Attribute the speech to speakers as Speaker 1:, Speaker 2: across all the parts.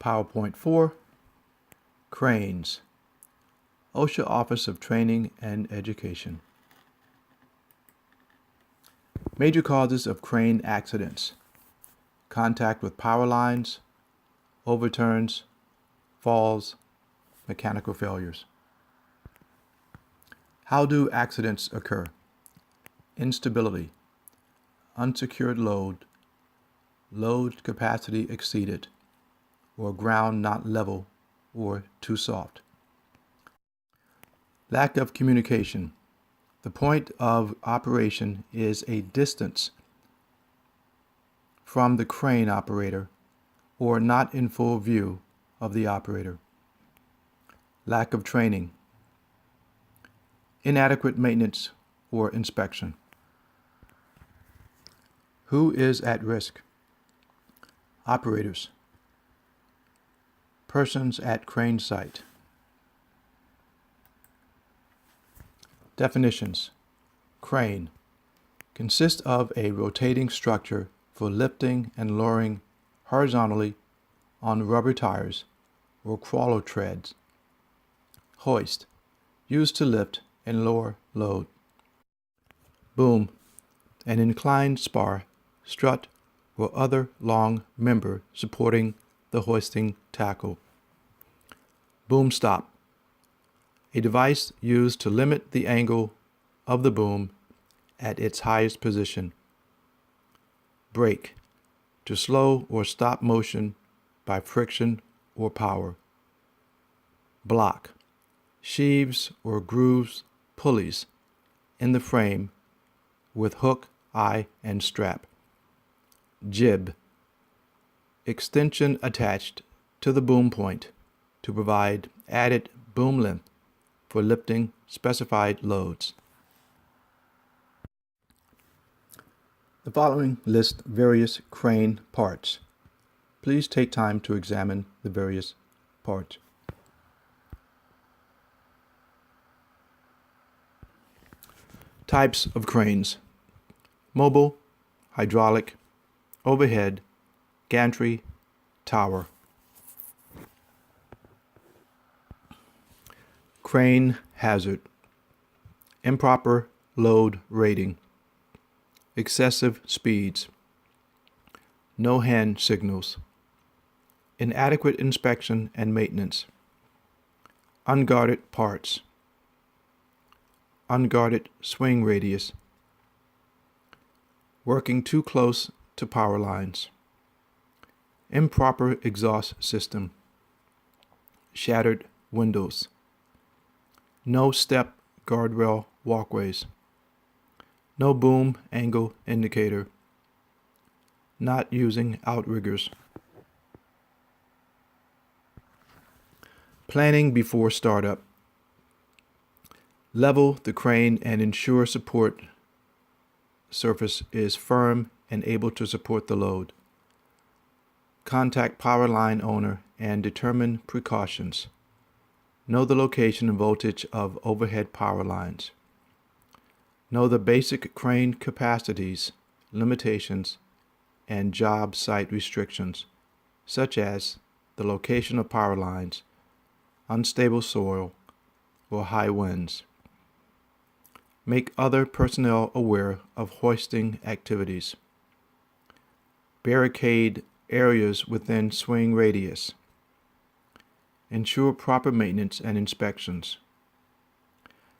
Speaker 1: PowerPoint 4, Cranes, OSHA Office of Training and Education. Major causes of crane accidents: contact with power lines, overturns, falls, mechanical failures. How do accidents occur? Instability, unsecured load, load capacity exceeded, or ground not level or too soft. Lack of communication. The point of operation is a distance from the crane operator or not in full view of the operator. Lack of training. Inadequate maintenance or inspection. Who is at risk? Operators. Persons at crane site. Definitions. Crane consists of a rotating structure for lifting and lowering horizontally on rubber tires or crawler treads. Hoist, used to lift and lower load. Boom, an inclined spar, strut, or other long member supporting the hoisting tackle. Boom stop, a device used to limit the angle of the boom at its highest position. Brake, to slow or stop motion by friction or power. Block, sheaves or grooves, pulleys in the frame with hook, eye, and strap. Jib, extension attached to the boom point to provide added boom length for lifting specified loads. The following list various crane parts. Please take time to examine the various parts. Types of cranes: mobile, hydraulic, overhead, gantry, tower. Crane hazard: improper load rating, excessive speeds, no hand signals, inadequate inspection and maintenance, unguarded parts, unguarded swing radius, working too close to power lines, improper exhaust system, shattered windows, no step guardrail walkways, no boom angle indicator, not using outriggers. Planning before startup. Level the crane and ensure support surface is firm and able to support the load. Contact power line owner and determine precautions. Know the location and voltage of overhead power lines. Know the basic crane capacities, limitations, and job site restrictions, such as the location of power lines, unstable soil, or high winds. Make other personnel aware of hoisting activities. Barricade areas within swing radius. Ensure proper maintenance and inspections.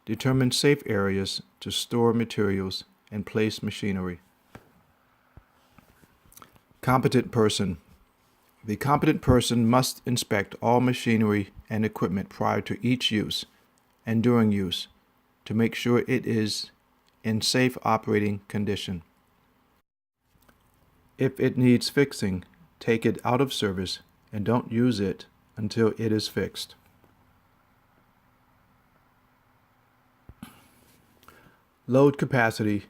Speaker 1: Determine safe areas to store materials and place machinery. Competent person. The competent person must inspect all machinery and equipment prior to each use and during use to make sure it is in safe operating condition. If it needs fixing, take it out of service and don't use it until it is fixed. Load capacity,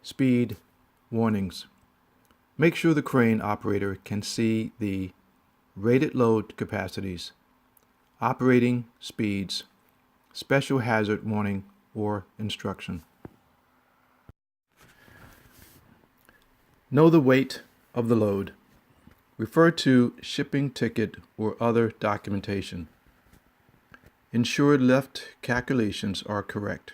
Speaker 1: speed, warnings. Make sure the crane operator can see the rated load capacities, operating speeds, special hazard warning, or instruction. Know the weight of the load. Refer to shipping ticket or other documentation. Ensure lift calculations are correct.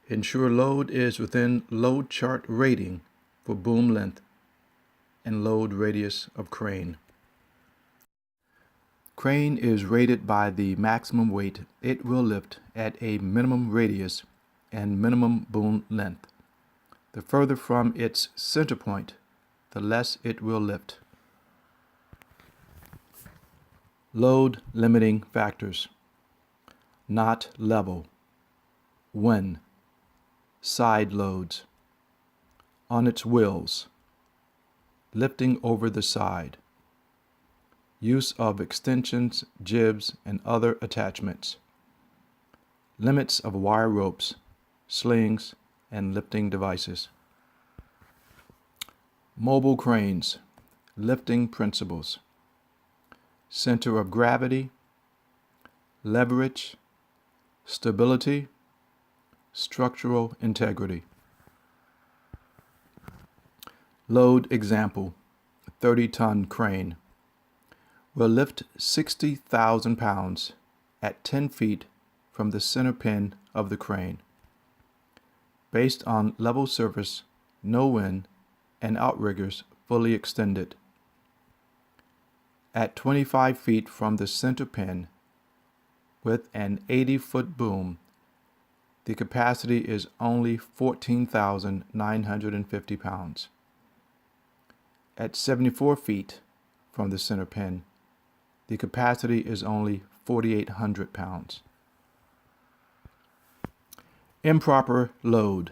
Speaker 1: Ensure load is within load chart rating for boom length and load radius of crane. Crane is rated by the maximum weight it will lift at a minimum radius and minimum boom length. The further from its center point, the less it will lift. Load limiting factors: not level, when, side loads, on its wheels, lifting over the side, use of extensions, jibs, and other attachments, limits of wire ropes, slings, and lifting devices. Mobile cranes, lifting principles, center of gravity, leverage, stability, structural integrity. Load example: 30-ton crane will lift 60,000 pounds at 10 feet from the center pin of the crane, based on level surface, no wind, and outriggers fully extended. At 25 feet from the center pin, with an 80-foot boom, the capacity is only 14,950 pounds. At 74 feet from the center pin, the capacity is only 4,800 pounds. Improper load.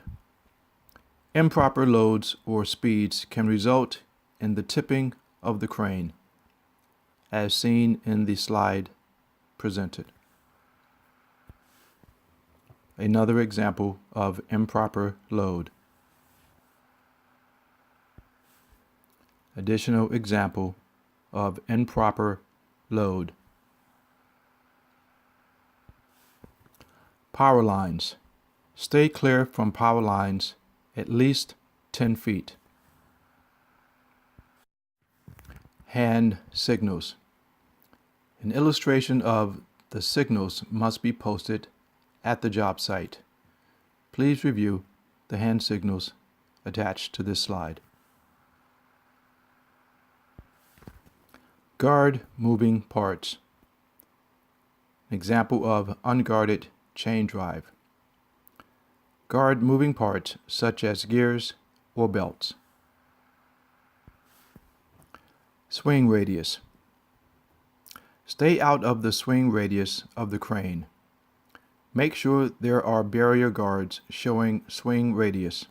Speaker 1: Improper loads or speeds can result in the tipping of the crane, as seen in the slide presented. Another example of improper load. Additional example of improper load. Power lines. Stay clear from power lines at least 10 feet. Hand signals. An illustration of the signals must be posted at the job site. Please review the hand signals attached to this slide. Guard moving parts. An example of unguarded chain drive. Guard moving parts such as gears or belts. Swing radius. Stay out of the swing radius of the crane. Make sure there are barrier guards showing swing radius.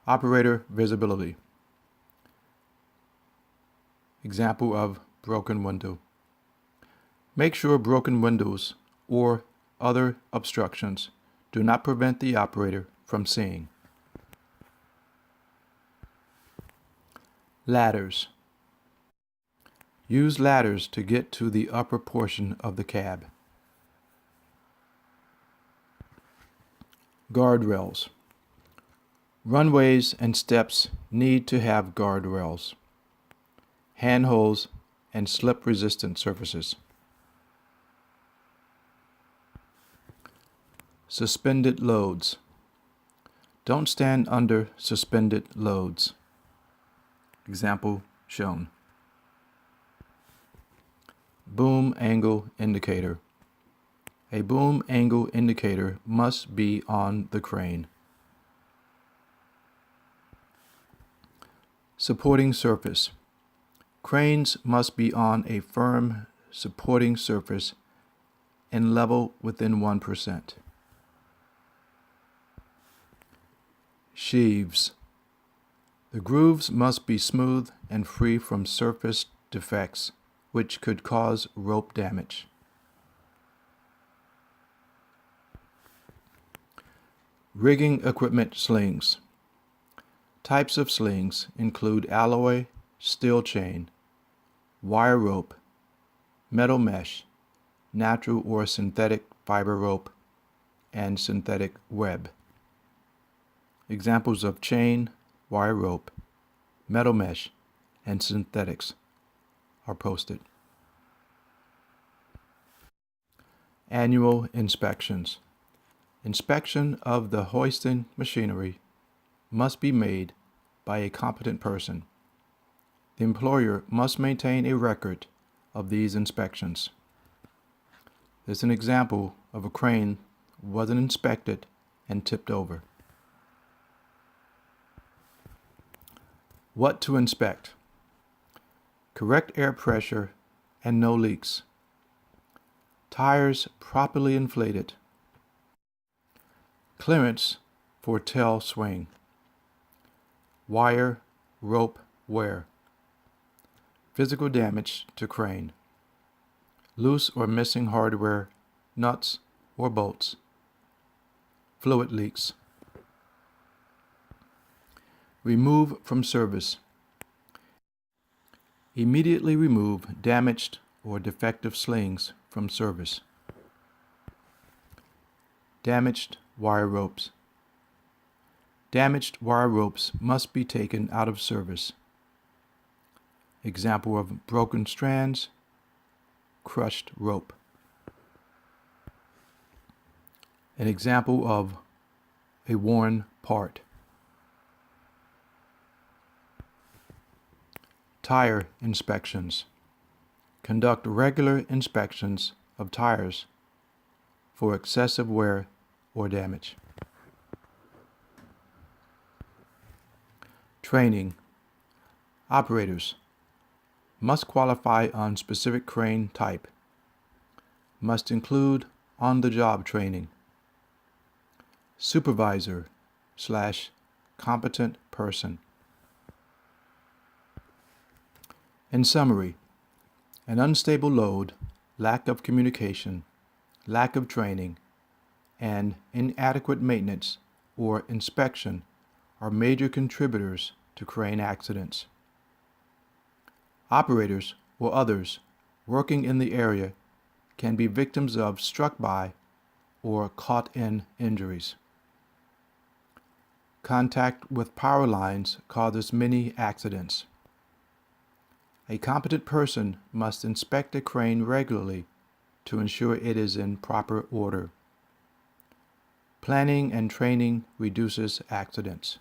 Speaker 1: Operator visibility. Example of broken window. Make sure broken windows or other obstructions do not prevent the operator from seeing. Ladders. Use ladders to get to the upper portion of the cab. Guardrails. Runways and steps need to have guardrails, handholds, and slip-resistant surfaces. Suspended loads. Don't stand under suspended loads. Example shown. Boom angle indicator. A boom angle indicator must be on the crane. Supporting surface. Cranes must be on a firm supporting surface and level within 1%. Sheaves. The grooves must be smooth and free from surface defects, which could cause rope damage. Rigging equipment slings. Types of slings include alloy, steel chain, wire rope, metal mesh, natural or synthetic fiber rope, and synthetic web. Examples of chain, wire rope, metal mesh, and synthetics are posted. Annual inspections. Inspection of the hoisting machinery must be made by a competent person. The employer must maintain a record of these inspections. This is an example of a crane wasn't inspected and tipped over. What to inspect? Correct air pressure and no leaks. Tires properly inflated. Clearance for tail swing. Wire, rope wear. Physical damage to crane. Loose or missing hardware, nuts or bolts. Fluid leaks. Remove from service. Immediately remove damaged or defective slings from service. Damaged wire ropes. Damaged wire ropes must be taken out of service. Example of broken strands, crushed rope. An example of a worn part. Tire inspections. Conduct regular inspections of tires for excessive wear or damage. Training. Operators must qualify on specific crane type. Must include on-the-job training. Supervisor/competent person. In summary, an unstable load, lack of communication, lack of training, and inadequate maintenance or inspection are major contributors to crane accidents. Operators or others working in the area can be victims of struck by or caught in injuries. Contact with power lines causes many accidents. A competent person must inspect a crane regularly to ensure it is in proper order. Planning and training reduces accidents.